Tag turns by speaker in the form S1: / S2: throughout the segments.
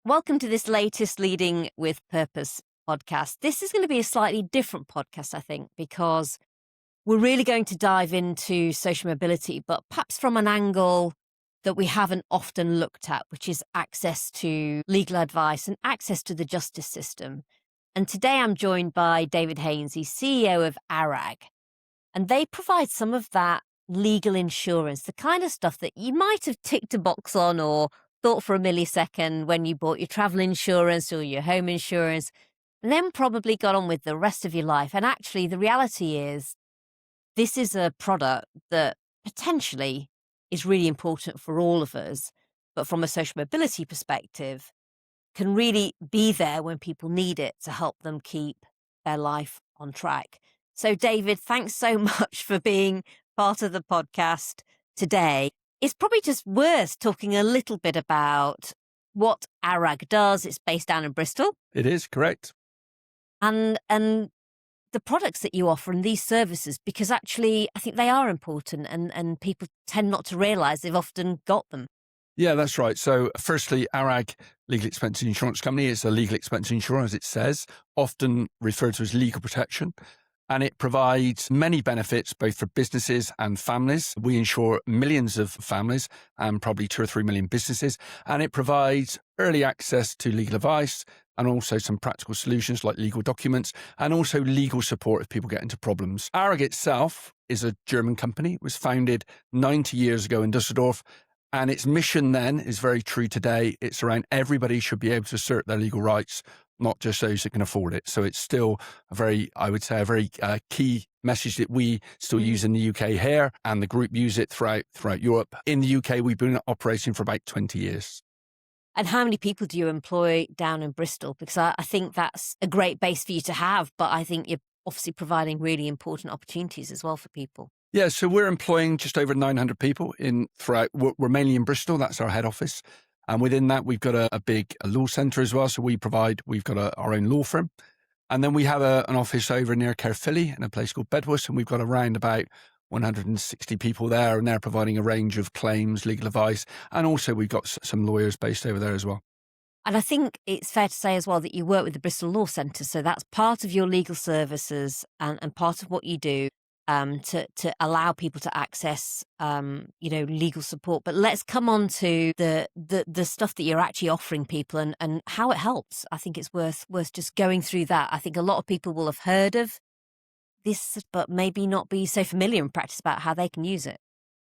S1: Welcome to this latest Leading with Purpose podcast. This is going to be a slightly different podcast, I think, because we're really going to dive into social mobility, but perhaps from an angle that we haven't often looked at, which is access to legal advice and access to the justice system. And today I'm joined by David Haynes, he's CEO of ARAG, and they provide some of that legal insurance, the kind of stuff that you might have ticked a box on or thought for a millisecond when you bought your travel insurance or your home insurance, and then probably got on with the rest of your life. And actually, the reality is, this is a product that potentially is really important for all of us, but from a social mobility perspective, can really be there when people need it to help them keep their life on track. So, David, thanks so much for being part of the podcast today. It's probably just worth talking a little bit about what ARAG does. It's based down in Bristol.
S2: It is, correct.
S1: And the products that you offer and these services, because actually I think they are important and people tend not to realise they've often got them.
S2: Yeah, that's right. So firstly, ARAG Legal Expenses Insurance Company is a legal expense insurer, as it says, often referred to as legal protection. And it provides many benefits, both for businesses and families. We insure millions of families and probably 2 or 3 million businesses. And it provides early access to legal advice and also some practical solutions like legal documents and also legal support if people get into problems. ARAG itself is a German company. It was founded 90 years ago in Düsseldorf. And its mission then is very true today. It's around everybody should be able to assert their legal rights, not just those that can afford it. So it's still a very key message that we still use in the UK here, and the group use it throughout Europe. In the UK, we've been operating for about 20 years.
S1: And how many people do you employ down in Bristol? Because I think that's a great base for you to have, but I think you're obviously providing really important opportunities as well for people.
S2: Yeah, so we're employing just over 900 people throughout. We're mainly in Bristol. That's our head office. And within that, we've got a big law centre as well. So we've got our own law firm. And then we have an office over near Caerphilly in a place called Bedworth. And we've got around about 160 people there. And they're providing a range of claims, legal advice. And also we've got some lawyers based over there as well.
S1: And I think it's fair to say as well that you work with the Bristol Law Centre. So that's part of your legal services and part of what you do. To allow people to access, legal support. But let's come on to the stuff that you're actually offering people and how it helps. I think it's worth just going through that. I think a lot of people will have heard of this, but maybe not be so familiar in practice about how they can use it.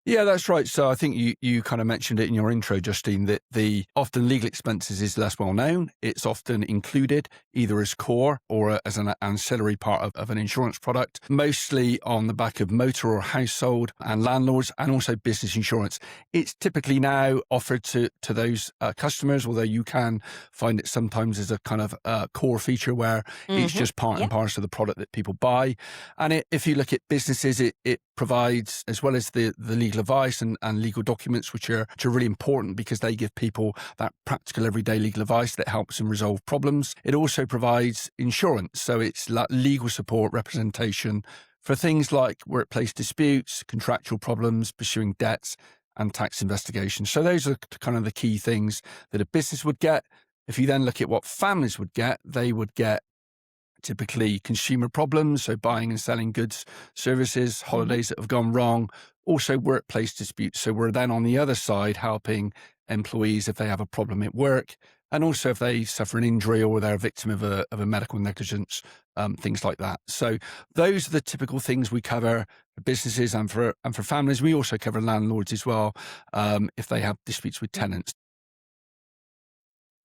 S2: Yeah, that's right. So I think you kind of mentioned it in your intro, Justine, that the often legal expenses is less well known. It's often included either as core or as an ancillary part of an insurance product, mostly on the back of motor or household and landlords, and also business insurance. It's typically now offered to those customers, although you can find it sometimes as a kind of core feature where it's just part and parcel of the product that people buy. And if you look at businesses, it provides, as well as the legal advice and legal documents, which are really important because they give people that practical everyday legal advice that helps them resolve problems. It also provides insurance. So it's legal support, representation for things like workplace disputes, contractual problems, pursuing debts and tax investigations. So those are kind of the key things that a business would get. If you then look at what families would get, they would get typically consumer problems, so buying and selling goods, services, holidays that have gone wrong, also workplace disputes. So we're then on the other side helping employees if they have a problem at work, and also if they suffer an injury or they're a victim of a medical negligence, things like that. So those are the typical things we cover for businesses and for families. We also cover landlords as well, if they have disputes with tenants.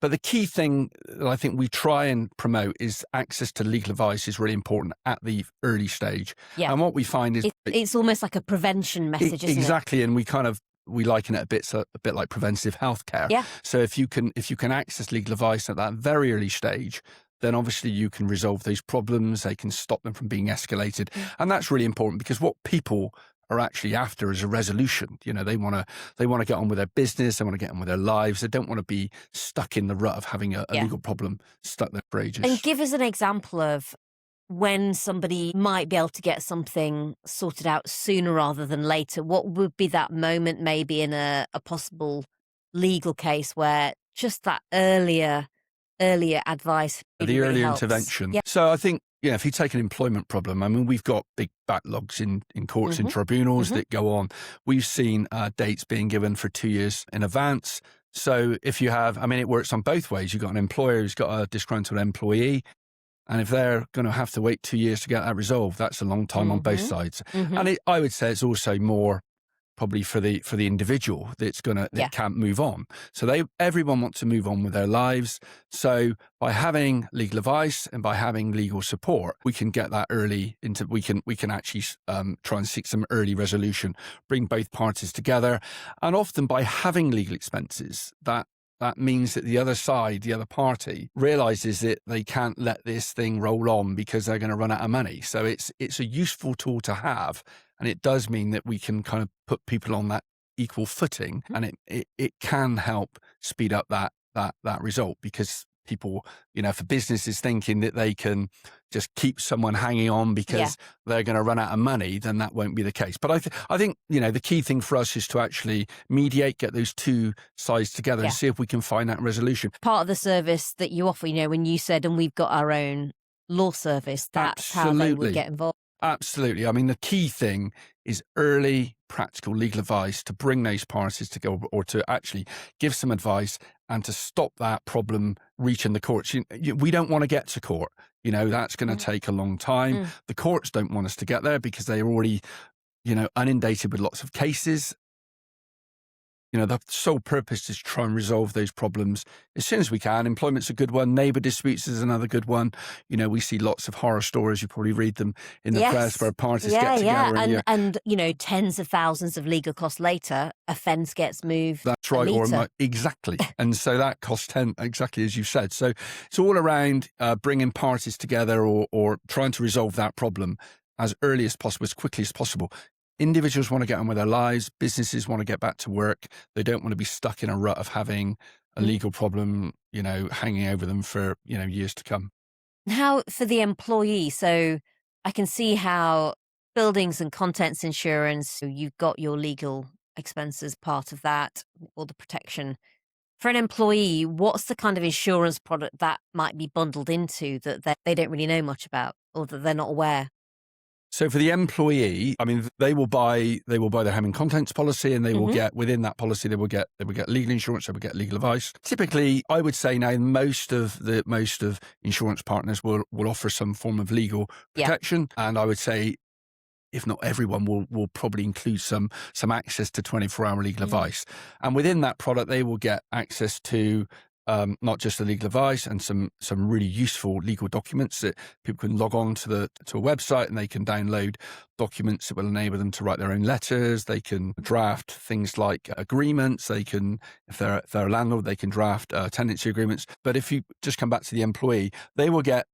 S2: But the key thing that I think we try and promote is access to legal advice is really important at the early stage.
S1: Yeah.
S2: And what we find is
S1: it's almost like a prevention message, isn't it?
S2: Exactly. And we liken it a bit like preventive healthcare.
S1: Yeah.
S2: So if you can access legal advice at that very early stage, then obviously you can resolve those problems. They can stop them from being escalated. And that's really important because what people are actually after is a resolution. You know, they want to get on with their business. They want to get on with their lives. They don't want to be stuck in the rut of having a legal problem stuck there for ages.
S1: And give us an example of when somebody might be able to get something sorted out sooner rather than later. What would be that moment maybe in a possible legal case where just that earlier advice really,
S2: The
S1: really
S2: early
S1: helps.
S2: intervention.
S1: Yeah.
S2: So I think, if you take an employment problem, I mean, we've got big backlogs in courts and
S1: Mhm.
S2: tribunals
S1: Mhm.
S2: that go on. We've seen dates being given for 2 years in advance. So if you have, I mean, it works on both ways. You've got an employer who's got a disgruntled employee, and if they're going to have to wait 2 years to get that resolved, that's a long time on both
S1: Mhm.
S2: sides.
S1: Mhm.
S2: And I would say it's also more probably for the individual that
S1: Yeah.
S2: can't move on. So everyone wants to move on with their lives. So by having legal advice and by having legal support, we can get that early into. We can actually try and seek some early resolution, bring both parties together, and often by having legal expenses, that means that the other side, the other party, realizes that they can't let this thing roll on because they're going to run out of money. So it's a useful tool to have. And it does mean that we can kind of put people on that equal footing,
S1: Mhm.
S2: and it can help speed up that result, because people, if a business is thinking that they can just keep someone hanging on
S1: Yeah.
S2: because they're going to run out of money, then that won't be the case. But I think, the key thing for us is to actually mediate, get those two sides together and
S1: Yeah.
S2: see if we can find that resolution.
S1: Part of the service that you offer, when you said, and we've got our own law service, that's how they would
S2: Absolutely.
S1: get involved.
S2: Absolutely. I mean, the key thing is early practical legal advice to bring those parties together, or to actually give some advice and to stop that problem reaching the courts. We don't want to get to court. That's going to
S1: Mm.
S2: take a long time.
S1: Mm.
S2: The courts don't want us to get there because they're already, inundated with lots of cases. The sole purpose is to try and resolve those problems as soon as we can. Employment's a good one. Neighbour disputes is another good one. We see lots of horror stories. You probably read them in the press,
S1: Yes.
S2: where parties
S1: Yeah,
S2: get
S1: yeah.
S2: together
S1: And tens of thousands of legal costs later, a fence gets moved
S2: that's
S1: a
S2: right,
S1: metre.
S2: exactly. And so that costs 10, exactly as you said. So it's all around bringing parties together, or trying to resolve that problem as early as possible, as quickly as possible. Individuals want to get on with their lives. Businesses want to get back to work. They don't want to be stuck in a rut of having a
S1: Mm.
S2: legal problem, hanging over them for, years to come.
S1: How for the employee? So I can see how buildings and contents insurance, so you've got your legal expenses part of that, or the protection. For an employee, what's the kind of insurance product that might be bundled into that they don't really know much about, or that they're not aware?
S2: So for the employee, I mean, they will buy their home and contents policy, and they will
S1: Mhm.
S2: get, within that policy, they will get legal insurance, they will get legal advice. Typically, I would say now most of insurance partners will offer some form of legal
S1: Yeah.
S2: protection, and I would say, if not everyone, will probably include some access to 24-hour legal
S1: Mm.
S2: advice. And within that product, they will get access to not just the legal advice and some really useful legal documents that people can log on to a website, and they can download documents that will enable them to write their own letters. They can draft things like agreements. They can, if they're a landlord, they can draft tenancy agreements. But if you just come back to the employee, they will get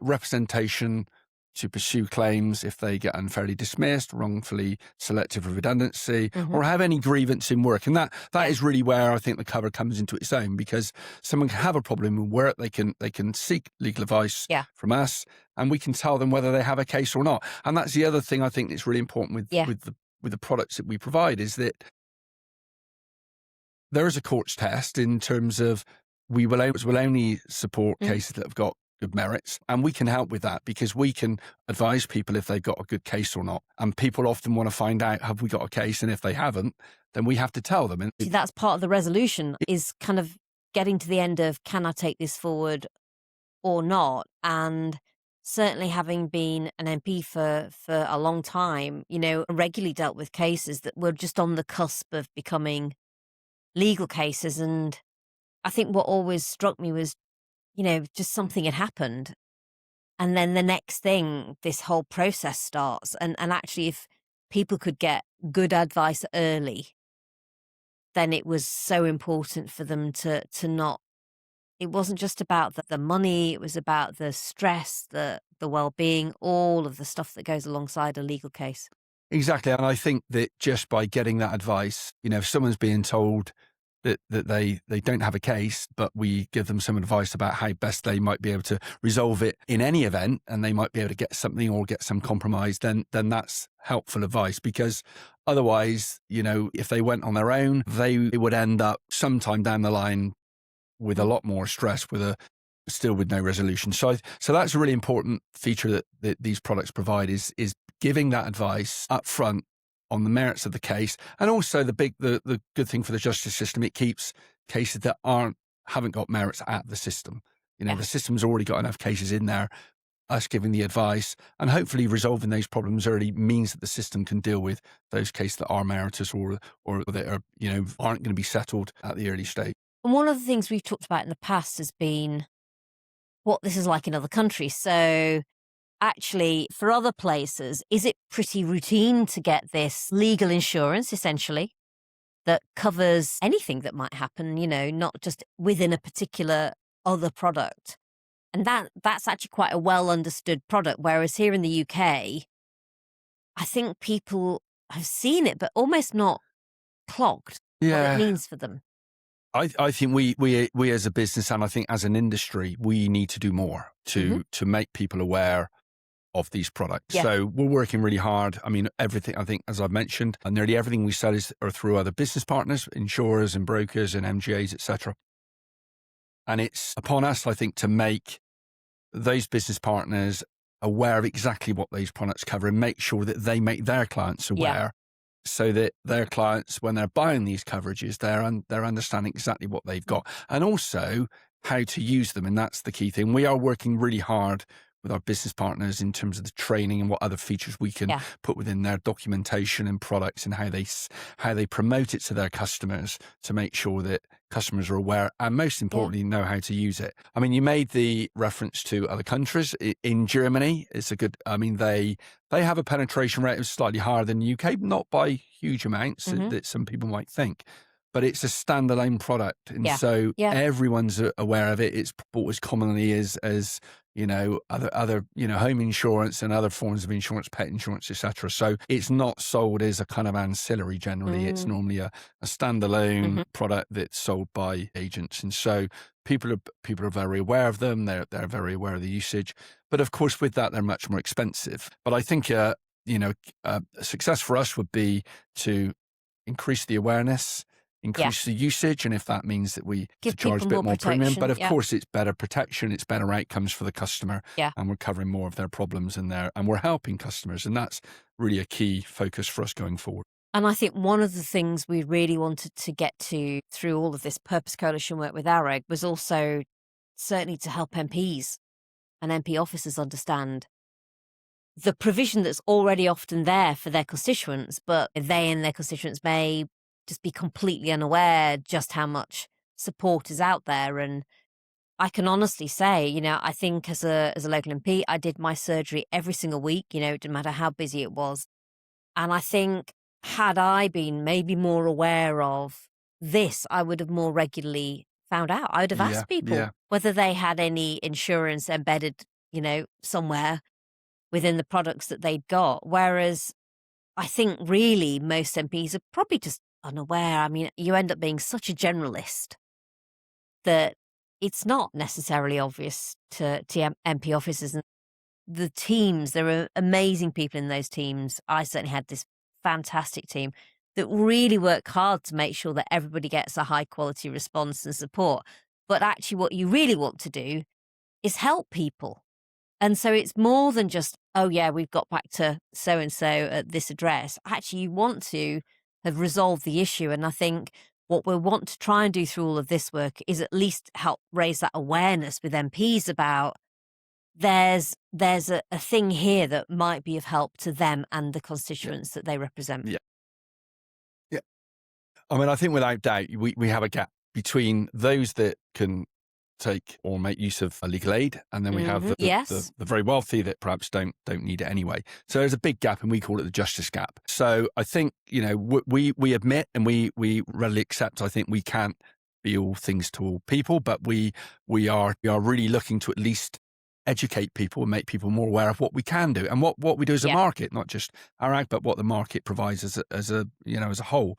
S2: representation to pursue claims if they get unfairly dismissed, wrongfully selected for redundancy,
S1: Mhm.
S2: or have any grievance in work. And that
S1: Yeah.
S2: is really where I think the cover comes into its own, because someone can have a problem in work, they can seek legal advice
S1: Yeah.
S2: from us, and we can tell them whether they have a case or not. And that's the other thing I think that's really important
S1: Yeah.
S2: with the products that we provide, is that there is a court's test in terms of we will only support
S1: Mm.
S2: cases that have got good merits, and we can help with that because we can advise people if they've got a good case or not. And people often want to find out, have we got a case? And if they haven't, then we have to tell them. And
S1: See, that's part of the resolution, is kind of getting to the end of, can I take this forward or not? And certainly having been an MP for a long time, regularly dealt with cases that were just on the cusp of becoming legal cases. And I think what always struck me was, just something had happened. And then the next thing, this whole process starts. And actually, if people could get good advice early, then it was so important for them to not. It wasn't just about the money, it was about the stress, the well-being, all of the stuff that goes alongside a legal case.
S2: exactly. And I think that just by getting that advice, if someone's being told that they don't have a case, but we give them some advice about how best they might be able to resolve it in any event, and they might be able to get something or get some compromise, then that's helpful advice. Because otherwise, if they went on their own, they would end up sometime down the line with a lot more stress, still with no resolution. So that's a really important feature that these products provide is giving that advice up front on the merits of the case. And also the good thing for the justice system, it keeps cases that haven't got merits at the system. The system's already got enough cases in there. Us giving the advice and hopefully resolving those problems early means that the system can deal with those cases that are meritorious or that are, aren't going to be settled at the early stage.
S1: And one of the things we've talked about in the past has been what this is like in other countries. So actually, for other places, is it pretty routine to get this legal insurance, essentially, that covers anything that might happen, not just within a particular other product? And that's actually quite a well understood product. Whereas here in the UK, I think people have seen it, but almost not clocked what it means for them.
S2: I think we as a business and I think as an industry, we need to do more to make people aware of these products.
S1: Yeah.
S2: So we're working really hard. I mean, everything, I think, as I've mentioned, and nearly everything we sell are through other business partners, insurers and brokers and MGAs, etc. And it's upon us, I think, to make those business partners aware of exactly what these products cover and make sure that they make their clients aware so that their clients, when they're buying these coverages, they're understanding exactly what they've got and also how to use them. And that's the key thing. We are working really hard with our business partners in terms of the training and what other features we can put within their documentation and products and how they promote it to their customers to make sure that customers are aware and most importantly know how to use it. I mean, you made the reference to other countries. In Germany, it's a good, I mean, they have a penetration rate that's slightly higher than the UK, not by huge amounts that some people might think. But it's a standalone product. And so everyone's aware of it. It's bought as commonly as other home insurance and other forms of insurance, pet insurance, etc. So it's not sold as a kind of ancillary generally. It's normally a standalone product that's sold by agents. And so people are very aware of them. They're very aware of the usage. But of course, with that, they're much more expensive. But I think a success for us would be to increase the awareness, increase the usage, and if that means that we charge a bit more premium, but of course it's better protection, it's better outcomes for the customer, and we're covering more of their problems and we're helping customers, and that's really a key focus for us going forward.
S1: And I think one of the things we really wanted to get to through all of this Purpose Coalition work with ARAG was also certainly to help MPs and MP officers understand the provision that's already often there for their constituents, but they and their constituents may just be completely unaware just how much support is out there. And I can honestly say, I think as a local MP, I did my surgery every single week, it didn't matter how busy it was. And I think had I been maybe more aware of this, I would have more regularly found out. I would have asked people whether they had any insurance embedded, somewhere within the products that they'd got. Whereas I think really most MPs are probably just unaware. I mean, you end up being such a generalist that it's not necessarily obvious to MP officers and the teams. There are amazing people in those teams. I certainly had this fantastic team that really work hard to make sure that everybody gets a high quality response and support. But actually what you really want to do is help people. And so it's more than just, oh yeah, we've got back to so-and-so at this address. Actually, you want to have resolved the issue. And I think what we want to try and do through all of this work is at least help raise that awareness with MPs about there's a thing here that might be of help to them and the constituents that they represent.
S2: Yeah. I mean, I think without doubt, we have a gap between those that can take or make use of a legal aid, and then we have the very wealthy that perhaps don't need it anyway. So there's a big gap, and we call it the justice gap. So I think we admit and we readily accept. I think we can't be all things to all people, but we are really looking to at least educate people and make people more aware of what we can do and what we do as a market, not just ARAG, but what the market provides as a whole.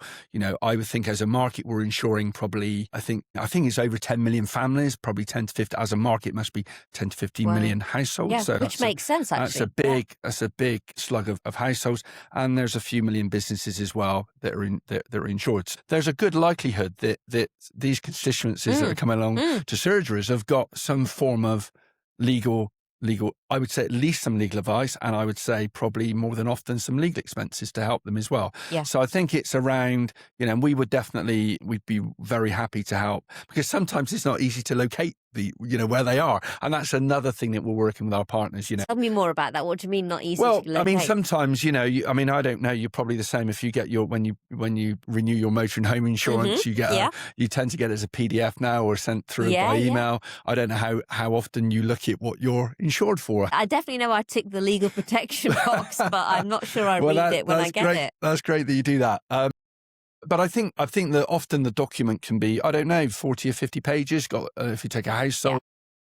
S2: I would think as a market, we're insuring probably, I think it's over 10 million families, probably 10 to 15, as a market must be 10 to 15 million households.
S1: Yeah,
S2: so
S1: which makes sense, actually.
S2: That's a big slug of households. And there's a few million businesses as well that are insured. There's a good likelihood that these constituencies that are coming along to surgeries have got some form of legal, I would say at least some legal advice, and I would say probably more than often some legal expenses to help them as well.
S1: Yeah.
S2: So I think it's around, and we'd be very happy to help, because sometimes it's not easy to locate where they are. And that's another thing that we're working with our partners,
S1: Tell me more about that. What do you mean not easy to locate?
S2: I mean, sometimes, I don't know, you're probably the same if you get when you renew your motor and home insurance, you tend to get it as a PDF now or sent through by email. I don't know how often you look at what you're insured for.
S1: I definitely know I tick the legal protection box, but I'm not sure I read it when I get it.
S2: That's great that you do that. But I think that often the document can be, 40 or 50 pages. Got if you take a household,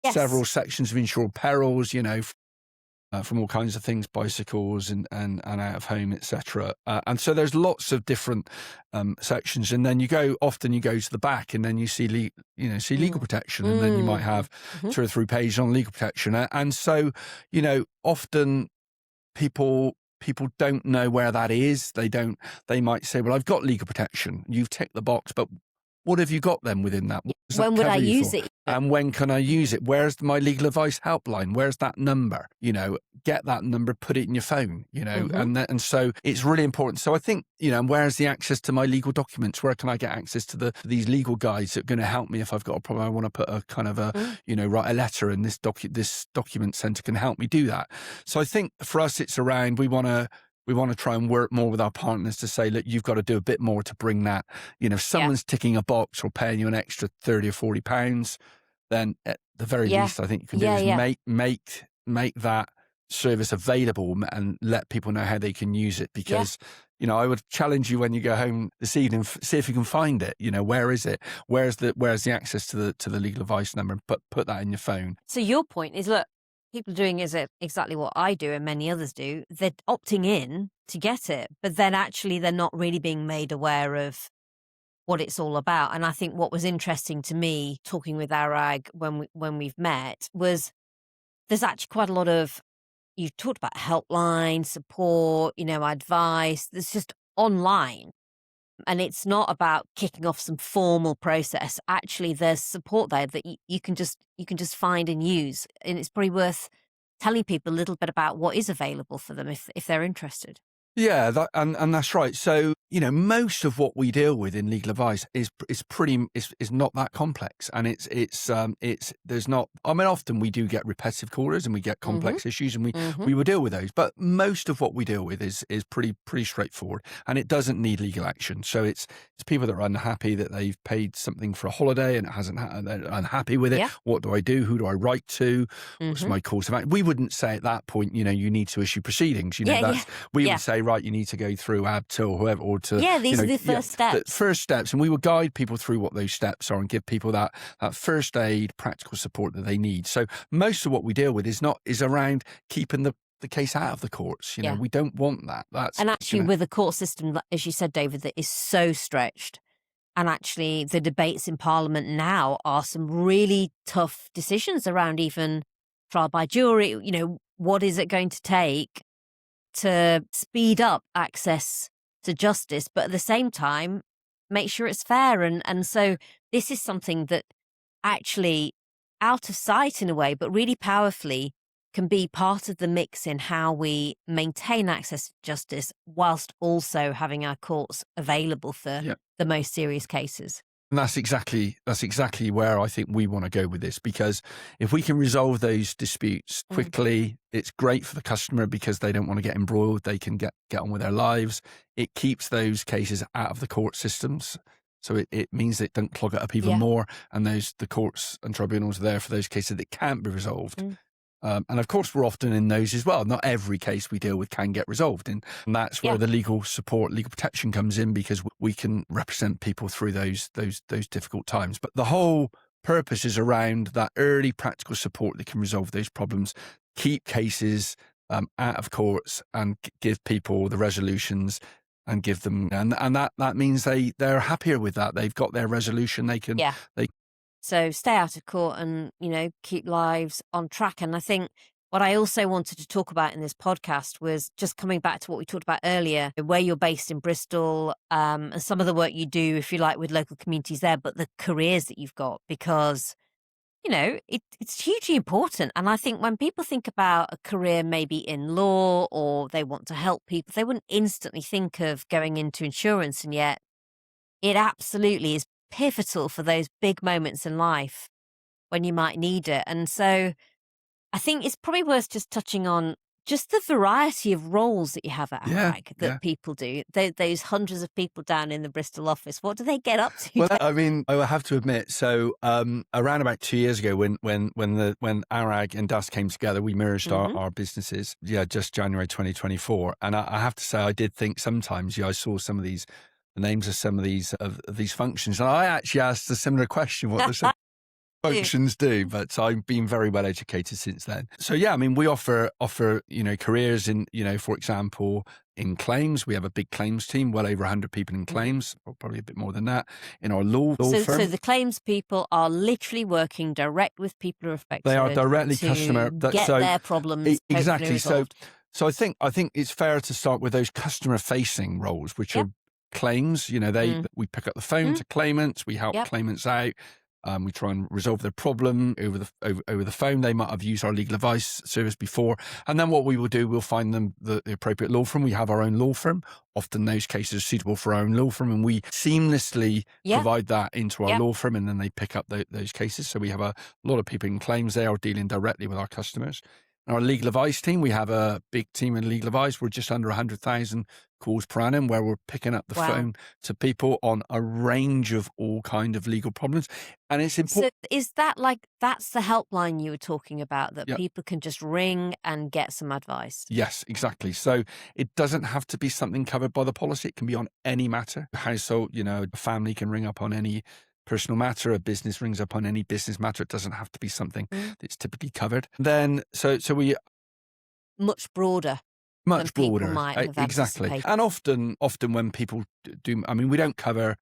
S2: several sections of insured perils, from all kinds of things, bicycles and out of home, etc. And so there's lots of different sections, and then you go to the back, and then you see legal protection, and then you might have 2 or 3 pages on legal protection, and so often people don't know where that is. They might say, well, I've got legal protection. You've ticked the box, but what have you got then within that?
S1: When would I use it?
S2: And when can I use it? Where's my legal advice helpline? Where's that number? Get that number, put it in your phone, and so it's really important. So I think, where's the access to my legal documents? Where can I get access to these legal guides that are going to help me if I've got a problem? I want to put a kind of write a letter, and this document centre can help me do that. So I think for us, it's around, we want to try and work more with our partners to say, look, you've got to do a bit more to bring that. If someone's ticking a box or paying you an extra £30 or £40, then at the very least, I think you can do is make that service available and let people know how they can use it. Because, I would challenge you when you go home this evening, see if you can find it. Where is it? Where's the access to the legal advice number? And put that in your phone.
S1: So your point is, look, people are doing exactly what I do and many others do. They're opting in to get it, but then actually they're not really being made aware of what it's all about. And I think what was interesting to me talking with ARAG when we've met was there's actually quite a lot of, you talked about helpline, support, advice. There's just online. And it's not about kicking off some formal process. Actually, there's support there that you can just find and use. And it's probably worth telling people a little bit about what is available for them if they're interested.
S2: Yeah, and that's right. So, most of what we deal with in legal advice is not that complex, and there's not. I mean, often we do get repetitive callers and we get complex issues, and we will deal with those. But most of what we deal with is pretty straightforward, and it doesn't need legal action. So it's people that are unhappy that they've paid something for a holiday and it hasn't. They're unhappy with it. Yeah. What do I do? Who do I write to? What's my course of action? We wouldn't say at that point, you need to issue proceedings. We would say, right, you need to go through ABTA or whoever, or to
S1: these are the first steps.
S2: The first steps, and we will guide people through what those steps are and give people that first aid, practical support that they need. So most of what we deal with is around keeping the case out of the courts. We don't want that.
S1: And actually, with a court system, as you said, David, that is so stretched, and actually the debates in Parliament now are some really tough decisions around even trial by jury. What is it going to take to speed up access to justice, but at the same time, make sure it's fair. And so this is something that actually out of sight in a way, but really powerfully can be part of the mix in how we maintain access to justice whilst also having our courts available for the most serious cases.
S2: And that's exactly where I think we want to go with this, because if we can resolve those disputes quickly, it's great for the customer because they don't want to get embroiled. They can get on with their lives. It keeps those cases out of the court systems. So it means they don't clog it up even more. And the courts and tribunals are there for those cases that can't be resolved. And of course, we're often in those as well. Not every case we deal with can get resolved. And that's where the legal support, legal protection comes in, because we can represent people through those difficult times. But the whole purpose is around that early practical support that can resolve those problems, keep cases out of courts, and give people the resolutions and give them, and that means they're happier with that. They've got their resolution.
S1: Yeah.
S2: They
S1: So stay out of court and, keep lives on track. And I think what I also wanted to talk about in this podcast was just coming back to what we talked about earlier, where you're based in Bristol, and some of the work you do, if you like, with local communities there, but the careers that you've got, because, it's hugely important. And I think when people think about a career maybe in law or they want to help people, they wouldn't instantly think of going into insurance. And yet it absolutely is pivotal for those big moments in life when you might need it. And so I think it's probably worth just touching on just the variety of roles that you have at
S2: yeah,
S1: ARAG that
S2: yeah.
S1: people do. Those hundreds of people down in the Bristol office, what do they get up to?
S2: Well, I mean, I have to admit, so around about 2 years ago, when ARAG and DAS came together, we merged our businesses. Yeah, just January 2024, and I have to say, I did think sometimes. I saw some of the names of some of these functions, and I actually asked a similar question: what the functions do, but I've been very well educated since then. So yeah, I mean, we offer careers in, for example, in claims. We have a big claims team, well over 100 people in claims, or probably a bit more than that, in our law firm.
S1: So the claims people are literally working direct with people who are affected.
S2: They are directly
S1: to
S2: customer
S1: get their problems
S2: exactly
S1: resolved.
S2: So I think it's fair to start with those customer facing roles, which are claims. We pick up the phone to claimants, we help claimants out. We try and resolve their problem over the phone. They might have used our legal advice service before. And then what we will do, we'll find them the appropriate law firm. We have our own law firm. Often those cases are suitable for our own law firm, and we seamlessly provide that into our law firm, and then they pick up those cases. So we have a lot of people in claims there dealing directly with our customers. Our legal advice team, we have a big team in legal advice. We're just under 100,000 calls per annum, where we're picking up the phone to people on a range of all kind of legal problems. And it's important.
S1: So is that that's the helpline you were talking about, that people can just ring and get some advice?
S2: Yes, exactly. So it doesn't have to be something covered by the policy. It can be on any matter. A household, a family can ring up on any personal matter, a business rings up on any business matter. It doesn't have to be something that's typically covered. Then, so we
S1: much broader, might have
S2: exactly. And often when people do, I mean, we don't cover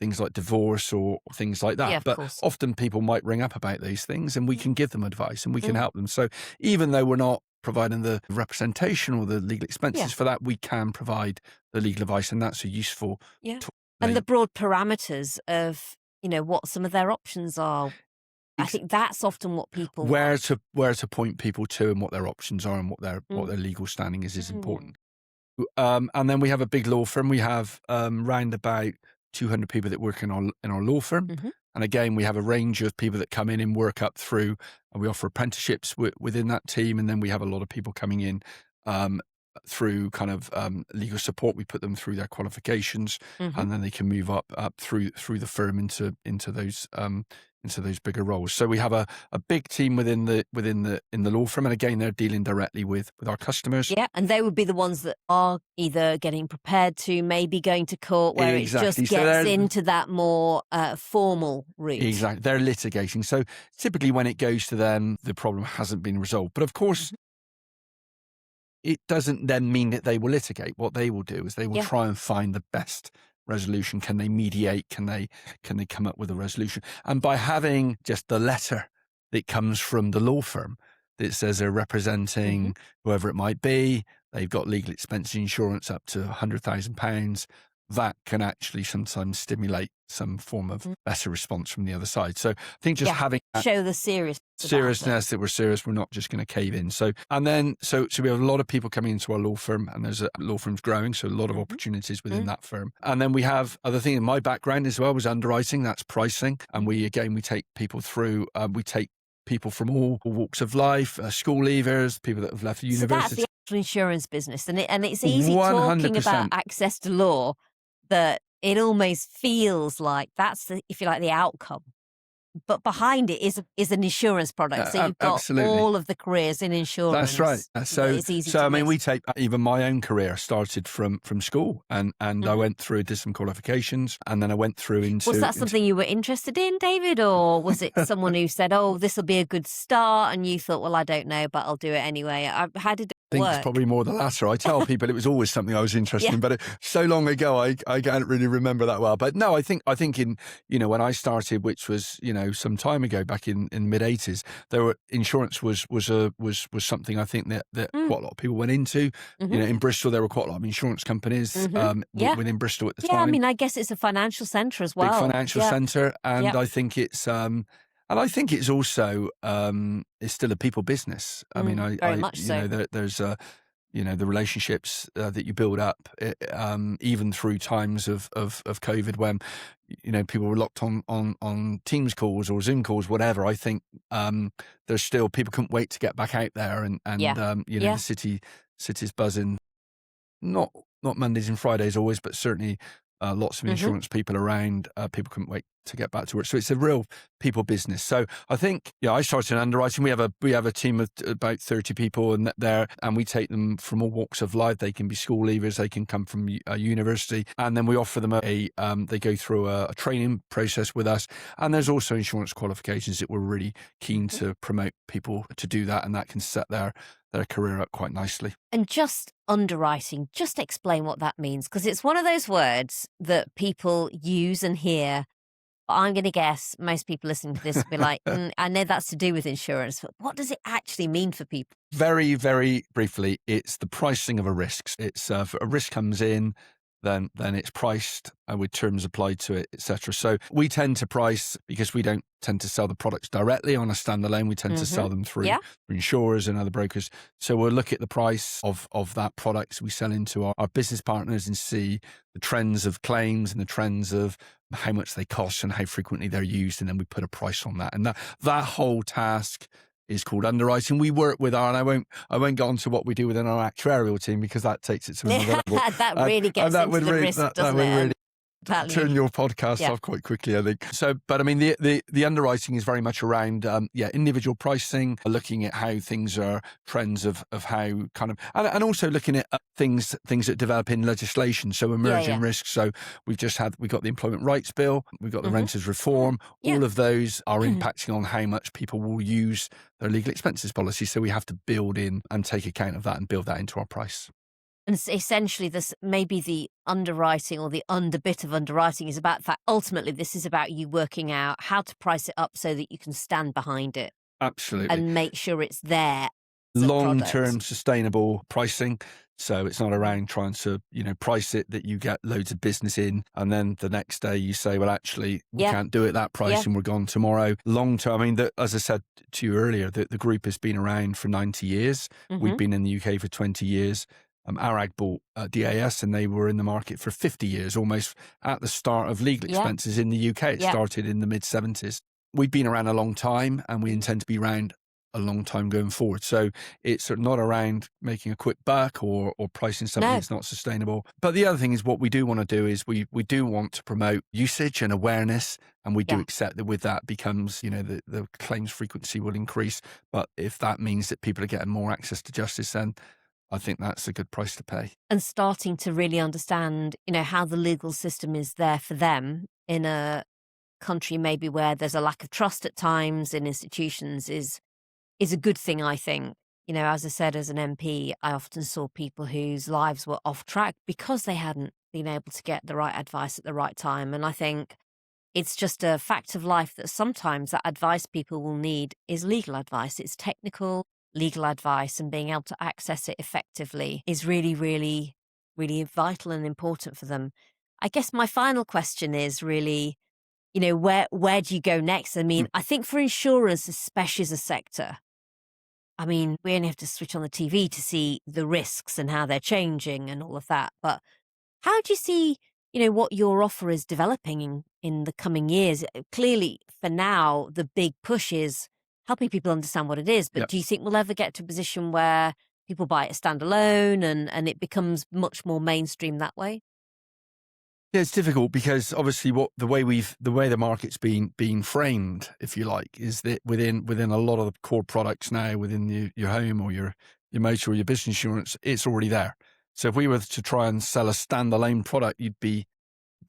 S2: things like divorce or things like that, but often people might ring up about these things, and we can give them advice and we can help them. So even though we're not providing the representation or the legal expenses for that, we can provide the legal advice, and that's a useful tool.
S1: And the broad parameters of, what some of their options are. I think that's often what people
S2: where to point people to, and what their options are, and what their legal standing is important. And then we have a big law firm. We have round about 200 people that work in our law firm. And again, we have a range of people that come in and work up through, and we offer apprenticeships within that team. And then we have a lot of people coming in through kind of legal support. We put them through their qualifications, and then they can move up through the firm into those bigger roles. So we have a big team within the law firm, and again, they're dealing directly with our customers.
S1: Yeah, and they would be the ones that are either getting prepared to, maybe going to court, where it just gets into that more formal route.
S2: Exactly, they're litigating. So typically, when it goes to them, the problem hasn't been resolved. But of course, it doesn't then mean that they will litigate. What they will do is they will try and find the best resolution. Can they mediate? Can they come up with a resolution? And by having just the letter that comes from the law firm that says they're representing whoever it might be, they've got legal expense insurance up to £100,000, that can actually sometimes stimulate some form of better response from the other side. So I think just having that
S1: show the seriousness
S2: that we're serious, we're not just going to cave in. So we have a lot of people coming into our law firm, and there's law firms growing, so a lot of opportunities within that firm. And then we have other things. My background as well was underwriting, that's pricing, and we take people through. We take people from all walks of life, school leavers, people that have left the university.
S1: So that's the actual insurance business, and it's easy 100%. Talking about access to law, that it almost feels like that's if you like, the outcome. but behind it is an insurance product. So you've got
S2: Absolutely.
S1: all of the careers in insurance.
S2: That's right.
S1: So it's easy to
S2: I mean,
S1: miss.
S2: we take even my own career started from school, and I went through, did some qualifications, and then I went through into.
S1: Was that something you were interested in, David, or was it someone who said, "Oh, this will be a good start," and you thought, "Well, I don't know, but I'll do it anyway"? How did it
S2: I think
S1: work?
S2: it's probably more the latter. I tell people it was always something I was interested in, but so long ago, I can't really remember that well. But no, I think in, when I started, which was, some time ago, back in mid '80s, insurance was something I think that quite a lot of people went into. In Bristol, there were quite a lot of insurance companies within Bristol at the time.
S1: I mean, I guess it's a financial centre as well.
S2: Big financial centre, and I think it's and I think it's also it's still a people business. I mean,
S1: very much so.
S2: There's the relationships that you build up, even through times of COVID, when people were locked on Teams calls or Zoom calls, whatever. I think there's still people couldn't wait to get back out there, and the city's buzzing. Not Mondays and Fridays always, but certainly lots of insurance people around. People couldn't wait to get back to work. So it's a real people business. So I think, I started in underwriting. We have a team of about 30 people, and we take them from all walks of life. They can be school leavers, they can come from a university, and then we offer them they go through a training process with us. And there's also insurance qualifications that we're really keen to promote people to do that, and that can set their career up quite nicely.
S1: And just underwriting, just explain what that means, because it's one of those words that people use and hear. But I'm going to guess most people listening to this will be like, I know that's to do with insurance, but what does it actually mean for people?
S2: Very, very briefly, it's the pricing of a risk. It's if a risk comes in, then it's priced with terms applied to it, etc. So we tend to price, because we don't tend to sell the products directly on a standalone. We tend to sell them through insurers and other brokers. So we'll look at the price of that product we sell into our business partners and see the trends of claims and the trends of how much they cost and how frequently they're used, and then we put a price on that. And that whole task is called underwriting. We work with and I won't go on to what we do within our actuarial team, because that takes it to another level.
S1: That really gets into the risk, doesn't it?
S2: Really turn your podcast off quite quickly, I think. So, but I mean, the underwriting is very much around, individual pricing, looking at how things are, trends of how kind of, and also looking at things that develop in legislation. So emerging risks. So we got the Employment Rights Bill, we've got the Renters Reform. All of those are impacting on how much people will use their legal expenses policy. So we have to build in and take account of that and build that into our price.
S1: And essentially, maybe the underwriting or the bit of underwriting is about that. Ultimately, this is about you working out how to price it up so that you can stand behind it.
S2: Absolutely.
S1: And make sure it's there.
S2: Long-term sustainable pricing. So it's not around trying to, price it that you get loads of business in, and then the next day you say, well, actually, we can't do it that price and we're gone tomorrow. Long-term, I mean, as I said to you earlier, the group has been around for 90 years. We've been in the UK for 20 years. ARAG bought DAS, and they were in the market for 50 years, almost at the start of legal expenses in the UK. It started in the mid-70s. We've been around a long time, and we intend to be around a long time going forward. So it's not around making a quick buck or pricing something that's not sustainable. But the other thing is, what we do want to do is we do want to promote usage and awareness, and we do accept that with that becomes, the claims frequency will increase. But if that means that people are getting more access to justice, then I think that's a good price to pay.
S1: And starting to really understand, how the legal system is there for them in a country maybe where there's a lack of trust at times in institutions is a good thing, I think. As I said, as an MP, I often saw people whose lives were off track because they hadn't been able to get the right advice at the right time. And I think it's just a fact of life that sometimes that advice people will need is legal advice. It's technical legal advice, and being able to access it effectively is really, really, really vital and important for them. I guess my final question is really, where do you go next? I mean, I think for insurers, especially as a sector, I mean, we only have to switch on the TV to see the risks and how they're changing and all of that. But how do you see, what your offer is developing in the coming years? Clearly, for now, the big push is helping people understand what it is. But do you think we'll ever get to a position where people buy it standalone and it becomes much more mainstream that way?
S2: Yeah, it's difficult because obviously the way the market's been framed, if you like, is that within a lot of the core products now within your home or your motor or your business insurance, it's already there. So if we were to try and sell a standalone product, you'd be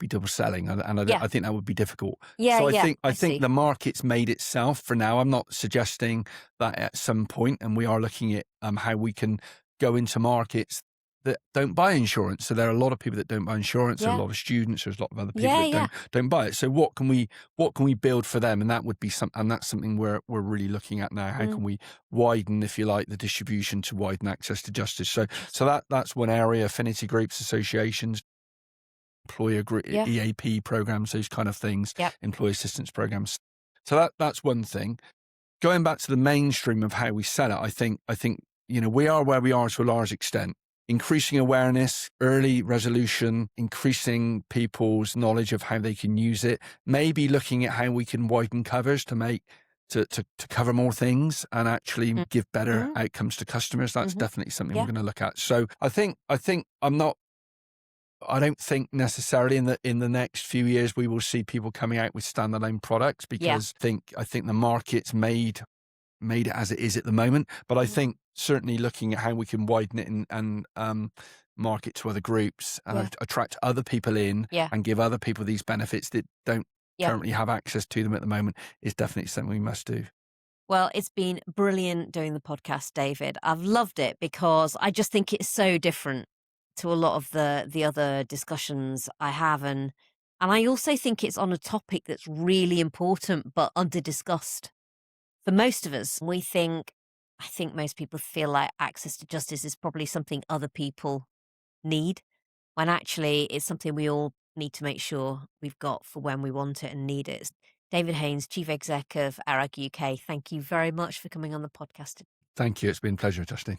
S2: double selling, and
S1: Yeah.
S2: I think that would be difficult.
S1: Yeah,
S2: So I
S1: yeah,
S2: think
S1: I
S2: I think
S1: see.
S2: the market's made itself for now. I'm not suggesting that at some point, and we are looking at how we can go into markets that don't buy insurance. So there are a lot of people that don't buy insurance. There are a
S1: Yeah.
S2: lot of students. There's a lot of other people
S1: Yeah,
S2: that
S1: yeah.
S2: don't buy it. So what can we build for them? And that would be and that's something we're really looking at now. How
S1: Mm.
S2: can we widen, if you like, the distribution to widen access to justice? So that's one area. Affinity groups, associations, employer group,
S1: Yeah.
S2: EAP programs, those kind of things,
S1: Yep.
S2: employee assistance programs. So that's one thing. Going back to the mainstream of how we sell it, I think we are where we are to a large extent. Increasing awareness, early resolution, increasing people's knowledge of how they can use it, maybe looking at how we can widen covers to cover more things and actually
S1: Mm.
S2: give better
S1: Mhm.
S2: outcomes to customers. That's
S1: Mhm.
S2: definitely something we're
S1: Yeah.
S2: going to look at. So I think I don't think necessarily in the next few years we will see people coming out with standalone products
S1: Yeah.
S2: because I think the market's made it as it is at the moment. But I
S1: Mhm.
S2: think certainly looking at how we can widen it and market to other groups and
S1: Yeah.
S2: attract other people in
S1: Yeah.
S2: and give other people these benefits that don't
S1: Yeah.
S2: currently have access to them at the moment is definitely something we must do.
S1: Well, it's been brilliant doing the podcast, David. I've loved it because I just think it's so different to a lot of the other discussions I have, and I also think it's on a topic that's really important but under discussed. For most of us, I think most people feel like access to justice is probably something other people need, when actually it's something we all need to make sure we've got for when we want it and need it. David Haynes, Chief Exec of ARAG UK, thank you very much for coming on the podcast.
S2: Thank you. It's been a pleasure, Justine.